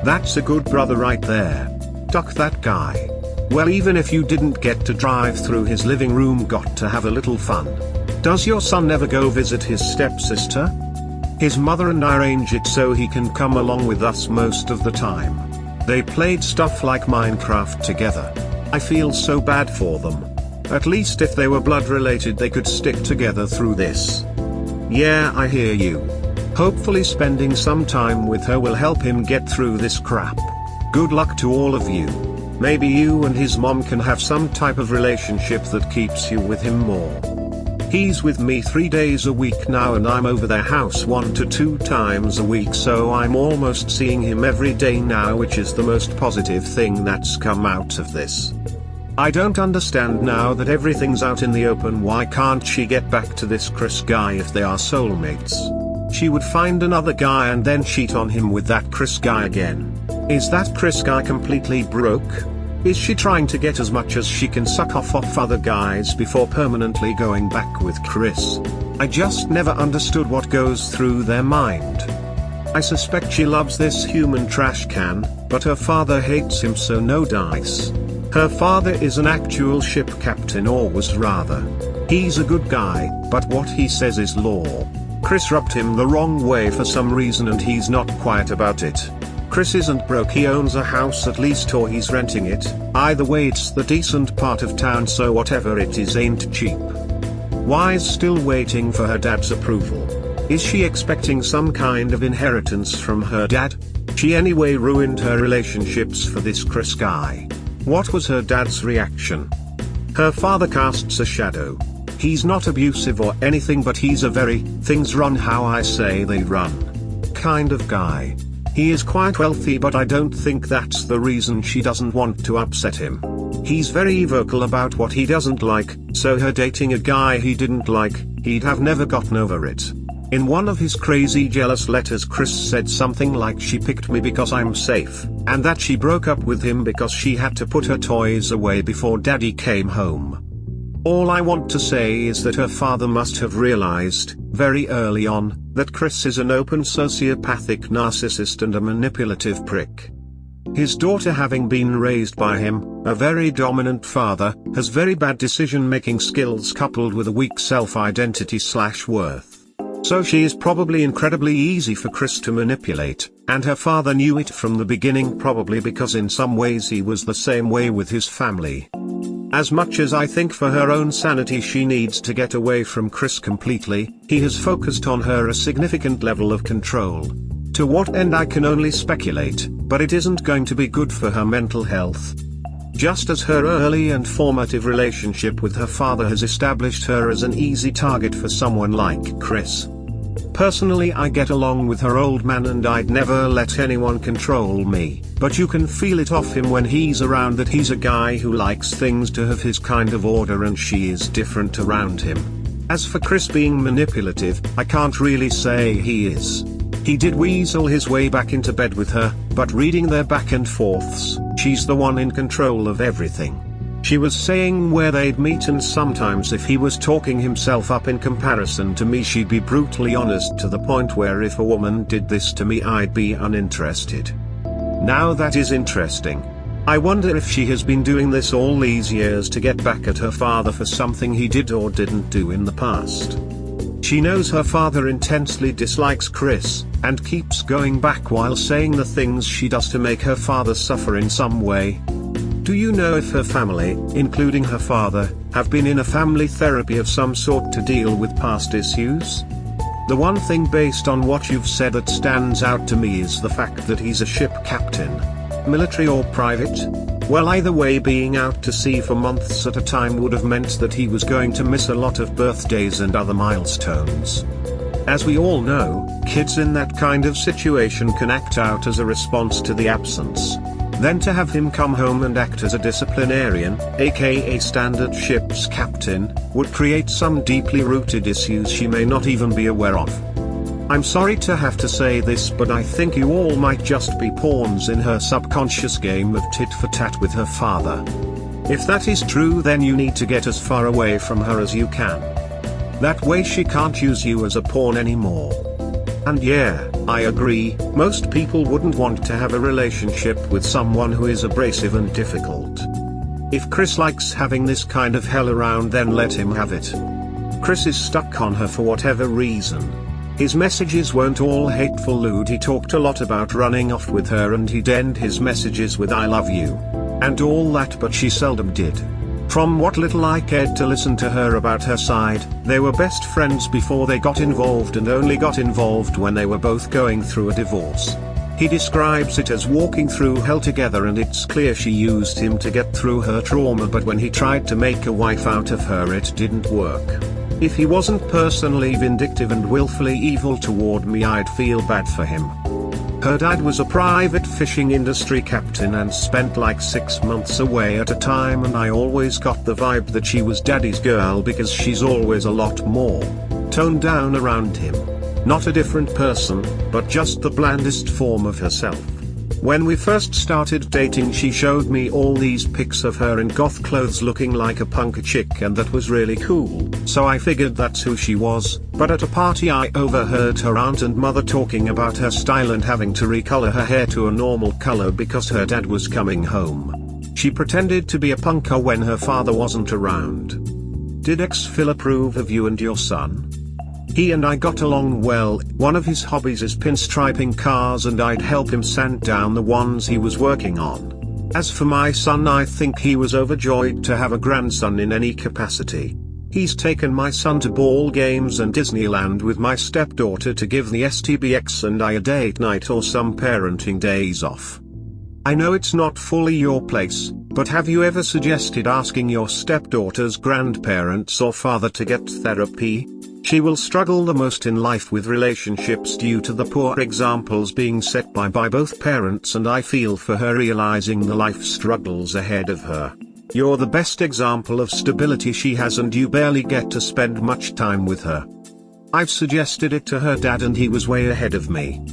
That's a good brother right there. Duck that guy. Well, even if you didn't get to drive through his living room, got to have a little fun. Does your son never go visit his stepsister? His mother and I arrange it so he can come along with us most of the time. They played stuff like Minecraft together. I feel so bad for them. At least if they were blood related they could stick together through this. Yeah, I hear you. Hopefully spending some time with her will help him get through this crap. Good luck to all of you. Maybe you and his mom can have some type of relationship that keeps you with him more. He's with me 3 days a week now and I'm over their house 1 to 2 times a week, so I'm almost seeing him every day now, which is the most positive thing that's come out of this. I don't understand now that everything's out in the open. Why can't she get back to this Chris guy if they are soulmates? She would find another guy and then cheat on him with that Chris guy again. Is that Chris guy completely broke? Is she trying to get as much as she can suck off other guys before permanently going back with Chris? I just never understood what goes through their mind. I suspect she loves this human trash can, but her father hates him, so no dice. Her father is an actual ship captain, or was rather. He's a good guy, but what he says is law. Chris rubbed him the wrong way for some reason and he's not quiet about it. Chris isn't broke, he owns a house at least, or he's renting it. Either way it's the decent part of town, so whatever it is ain't cheap. Why's still waiting for her dad's approval? Is she expecting some kind of inheritance from her dad? She anyway ruined her relationships for this Chris guy. What was her dad's reaction? Her father casts a shadow. He's not abusive or anything, but he's a very, things run how I say they run kind of guy. He is quite wealthy, but I don't think that's the reason she doesn't want to upset him. He's very vocal about what he doesn't like, so her dating a guy he didn't like, he'd have never gotten over it. In one of his crazy jealous letters, Chris said something like, "She picked me because I'm safe," and that she broke up with him because she had to put her toys away before daddy came home. All I want to say is that her father must have realized, very early on, that Chris is an open sociopathic narcissist and a manipulative prick. His daughter, having been raised by him, a very dominant father, has very bad decision-making skills coupled with a weak self-identity/worth. So she is probably incredibly easy for Chris to manipulate, and her father knew it from the beginning, probably because in some ways he was the same way with his family. As much as I think for her own sanity she needs to get away from Chris completely, he has focused on her a significant level of control. To what end I can only speculate, but it isn't going to be good for her mental health. Just as her early and formative relationship with her father has established her as an easy target for someone like Chris. Personally, I get along with her old man and I'd never let anyone control me, but you can feel it off him when he's around that he's a guy who likes things to have his kind of order and she is different around him. As for Chris being manipulative, I can't really say he is. He did weasel his way back into bed with her, but reading their back and forths, she's the one in control of everything. She was saying where they'd meet, and sometimes if he was talking himself up in comparison to me, she'd be brutally honest to the point where if a woman did this to me I'd be uninterested. Now that is interesting. I wonder if she has been doing this all these years to get back at her father for something he did or didn't do in the past. She knows her father intensely dislikes Chris, and keeps going back while saying the things she does to make her father suffer in some way. Do you know if her family, including her father, have been in a family therapy of some sort to deal with past issues? The one thing based on what you've said that stands out to me is the fact that he's a ship captain. Military or private? Well, either way, being out to sea for months at a time would have meant that he was going to miss a lot of birthdays and other milestones. As we all know, kids in that kind of situation can act out as a response to the absence. Then to have him come home and act as a disciplinarian, aka standard ship's captain, would create some deeply rooted issues she may not even be aware of. I'm sorry to have to say this, but I think you all might just be pawns in her subconscious game of tit for tat with her father. If that is true, then you need to get as far away from her as you can. That way she can't use you as a pawn anymore. And yeah, I agree, most people wouldn't want to have a relationship with someone who is abrasive and difficult. If Chris likes having this kind of hell around, then let him have it. Chris is stuck on her for whatever reason. His messages weren't all hateful lewd, he talked a lot about running off with her and he'd end his messages with "I love you" and all that, but she seldom did. From what little I cared to listen to her about her side, they were best friends before they got involved and only got involved when they were both going through a divorce. He describes it as walking through hell together, and it's clear she used him to get through her trauma, but when he tried to make a wife out of her it didn't work. If he wasn't personally vindictive and willfully evil toward me, I'd feel bad for him. Her dad was a private fishing industry captain and spent like 6 months away at a time, and I always got the vibe that she was daddy's girl because she's always a lot more toned down around him. Not a different person, but just the blandest form of herself. When we first started dating, she showed me all these pics of her in goth clothes looking like a punk chick, and that was really cool, so I figured that's who she was. But at a party I overheard her aunt and mother talking about her style and having to recolor her hair to a normal color because her dad was coming home. She pretended to be a punker when her father wasn't around. Did ex-Phil approve of you and your son? He and I got along well. One of his hobbies is pinstriping cars, and I'd help him sand down the ones he was working on. As for my son, I think he was overjoyed to have a grandson in any capacity. He's taken my son to ball games and Disneyland with my stepdaughter to give the STBX and I a date night or some parenting days off. I know it's not fully your place, but have you ever suggested asking your stepdaughter's grandparents or father to get therapy? She will struggle the most in life with relationships due to the poor examples being set by both parents, and I feel for her realizing the life struggles ahead of her. You're the best example of stability she has, and you barely get to spend much time with her. I've suggested it to her dad and he was way ahead of me.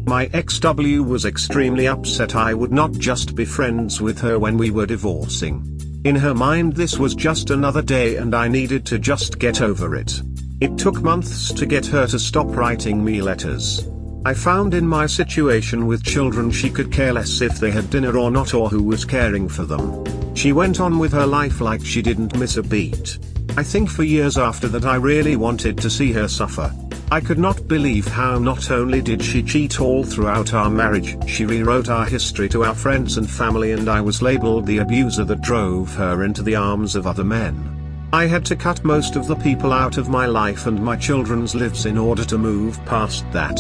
My ex-W was extremely upset I would not just be friends with her when we were divorcing. In her mind this was just another day and I needed to just get over it. It took months to get her to stop writing me letters. I found in my situation with children she could care less if they had dinner or not, or who was caring for them. She went on with her life like she didn't miss a beat. I think for years after that I really wanted to see her suffer. I could not believe how not only did she cheat all throughout our marriage, she rewrote our history to our friends and family, and I was labeled the abuser that drove her into the arms of other men. I had to cut most of the people out of my life and my children's lives in order to move past that.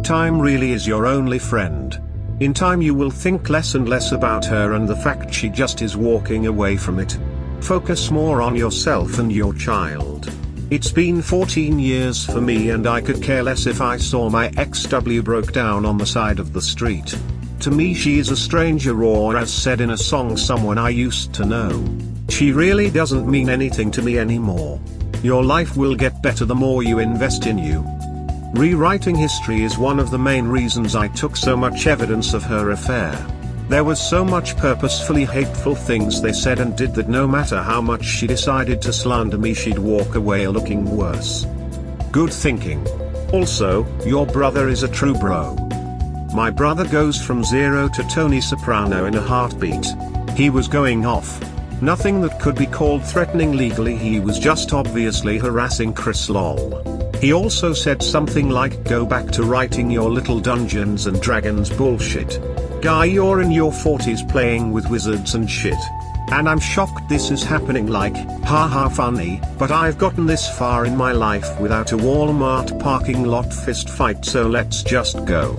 Time really is your only friend. In time you will think less and less about her and the fact she just is walking away from it. Focus more on yourself and your child. It's been 14 years for me and I could care less if I saw my ex-W broke down on the side of the street. To me she is a stranger, or as said in a song, someone I used to know. She really doesn't mean anything to me anymore. Your life will get better the more you invest in you. Rewriting history is one of the main reasons I took so much evidence of her affair. There was so much purposefully hateful things they said and did that no matter how much she decided to slander me, she'd walk away looking worse. Good thinking. Also, your brother is a true bro. My brother goes from zero to Tony Soprano in a heartbeat. He was going off. Nothing that could be called threatening legally, he was just obviously harassing Chris lol. He also said something like, go back to writing your little Dungeons and Dragons bullshit. Guy, you're in your 40s playing with wizards and shit. And I'm shocked this is happening, like, haha funny, but I've gotten this far in my life without a Walmart parking lot fist fight, so let's just go.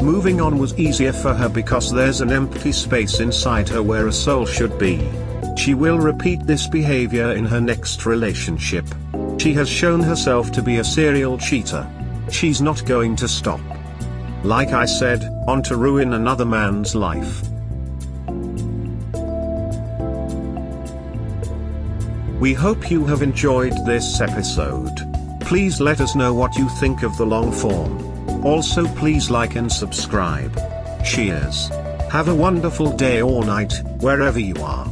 Moving on was easier for her because there's an empty space inside her where a soul should be. She will repeat this behavior in her next relationship. She has shown herself to be a serial cheater. She's not going to stop. Like I said, on to ruin another man's life. We hope you have enjoyed this episode. Please let us know what you think of the long form. Also please like and subscribe. Cheers. Have a wonderful day or night, wherever you are.